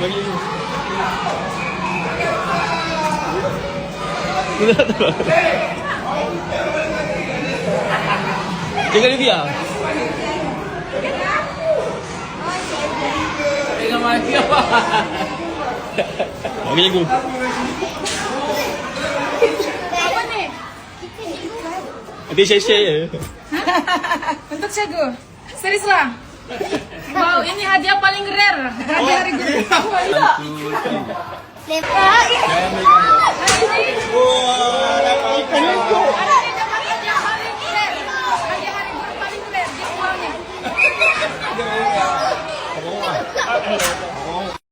Jaga dia. Tengah mati apa? Oke, Gu. Apa nih? Nanti share ya. Untuk Cegu. Serius lah. Wow, ini hadiah paling rare. Hadiah hari gue. Wah,